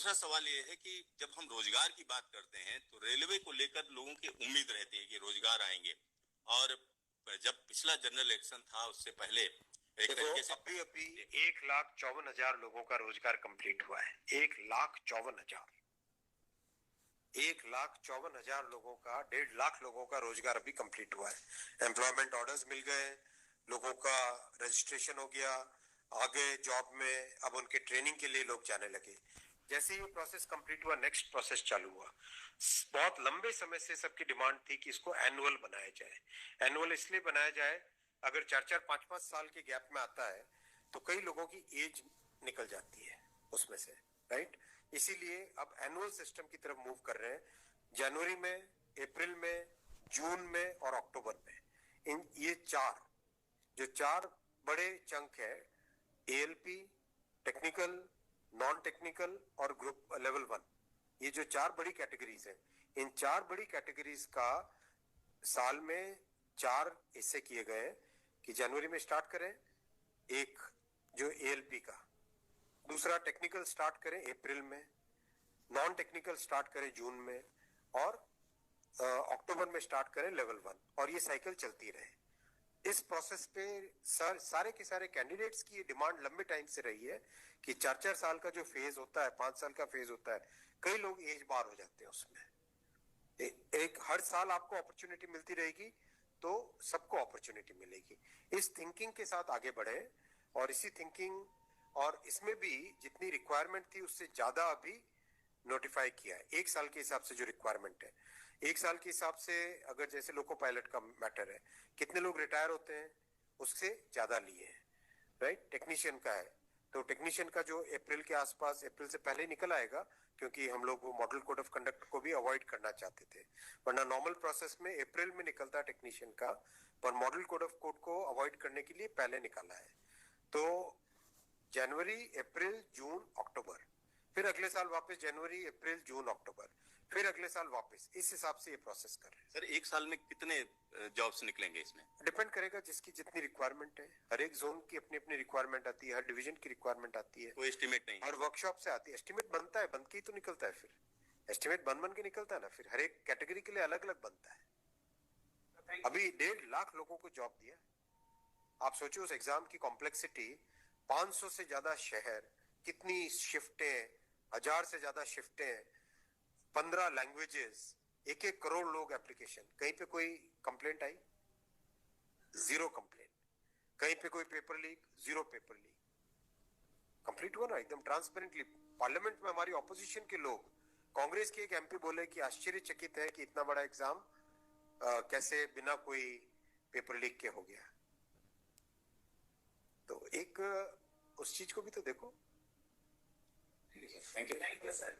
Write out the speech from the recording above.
दूसरा सवाल ये है कि जब हम रोजगार की बात करते हैं तो रेलवे को लेकर लोगों की उम्मीद रहती है कि रोजगार आएंगे। और जब पिछला जनरल इलेक्शन था उससे पहले एक तरीके से अभी 1,54,000 लोगों का रोजगार कंप्लीट हुआ है। 1,54,000 1,54,000 लोगों का 1.5 लाख लोगों का रोजगार अभी कंप्लीट हुआ है। एम्प्लॉयमेंट ऑर्डर्स मिल गए, लोगों का रजिस्ट्रेशन हो गया, आगे जॉब में अब उनके ट्रेनिंग के लिए लोग जाने लगे। जैसे ही प्रोसेस कंप्लीट हुआ, नेक्स्ट प्रोसेस चालू हुआ। बहुत लंबे समय से सबकी डिमांड थी कि इसको एनुअल बनाया जाए। एनुअल इसलिए बनाया जाए, अगर 4-4, 5-5 साल के गैप में आता है तो कई लोगों की एज निकल जाती है उसमें से, राइट। इसीलिए अब एनुअल सिस्टम की तरफ मूव कर रहे हैं। जनवरी में, अप्रैल में, जून में और अक्टूबर में, इन ये चार बड़े चंक है, एएलपी, टेक्निकल, नॉन टेक्निकल और ग्रुप लेवल 1। ये जो 4 बड़ी कैटेगरीज हैं, इन 4 बड़ी कैटेगरीज का साल में 4 हिस्से किए गए हैं कि जनवरी में स्टार्ट करें एक जो एएलपी का, दूसरा टेक्निकल स्टार्ट करें अप्रैल में, नॉन टेक्निकल स्टार्ट करें जून में और अक्टूबर में स्टार्ट करें लेवल 1, और ये साइकिल चलती रहे। इस प्रोसेस पे सारे के सारे कैंडिडेट्स की डिमांड लंबे टाइम से रही है कि 4-4 साल का जो फेज होता है, 5 साल का फेज होता है, कई लोग एज बार हो जाते हैं उसमें। एक हर साल आपको अपॉर्चुनिटी मिलती रहेगी तो सबको अपॉर्चुनिटी मिलेगी। इस थिंकिंग के साथ आगे बढ़े, और इसी थिंकिंग और इसमें भी जितनी रिक्वायरमेंट थी उससे ज्यादा अभी नोटिफाई किया है। 1 साल के हिसाब से जो रिक्वायरमेंट है, 1 साल के हिसाब से अगर जैसे लोको पायलट का मैटर है, कितने लोग रिटायर होते हैं उससे ज्यादा लिए हैं, राइट। टेक्नीशियन का है तो टेक्नीशियन का जो अप्रैल के आसपास, अप्रैल से पहले निकल आएगा, क्योंकि हम लोग वो मॉडल कोड ऑफ कंडक्ट को भी अवॉइड करना चाहते थे, वरना नॉर्मल प्रोसेस में अप्रैल में निकलता है टेक्नीशियन का, पर मॉडल कोड ऑफ कोड को अवॉइड करने के लिए पहले निकाला है। तो जनवरी, अप्रैल, जून, अक्टूबर, फिर अगले साल वापस जनवरी, अप्रैल, जून, अक्टूबर, फिर अगले साल वापस, इस हिसाब से ये प्रोसेस कर रहे हैं। सर 1 साल में कितने जॉब्स निकलेंगे इसमें? डिपेंड करेगा जिसकी जितनी रिक्वायरमेंट है। हर एक जोन की अपनी अपनी रिक्वायरमेंट आती है, हर डिवीजन की रिक्वायरमेंट आती है, कोई एस्टिमेट नहीं, हर वर्कशॉप से आती है। एस्टिमेट बनता है, बन के ही तो निकलता है, फिर एस्टिमेट बन के निकलता है ना, फिर हर एक कैटेगरी के लिए अलग अलग बनता है। अभी 1.5 लाख लोगों को जॉब दिया। आप सोचिए उस एग्जाम की कॉम्प्लेक्सिटी, 500 से ज्यादा शहर, कितनी शिफ्टें, 1000 से ज्यादा शिफ्टें, 15 लैंग्वेजेस, 1-1 करोड़ लोग एप्लीकेशन। कहीं पे कोई कंप्लेंट आई? 0 कंप्लेंट। कहीं पे कोई paper leak? 0 paper leak. Complete हुआ ना एकदम ट्रांसपेरेंटली। पार्लियामेंट में हमारी ऑपोजिशन के लोग, कांग्रेस के एक एमपी बोले कि आश्चर्यचकित है कि इतना बड़ा एग्जाम कैसे बिना कोई पेपर लीक के हो गया। तो एक उस चीज को भी तो देखो। Thank you sir.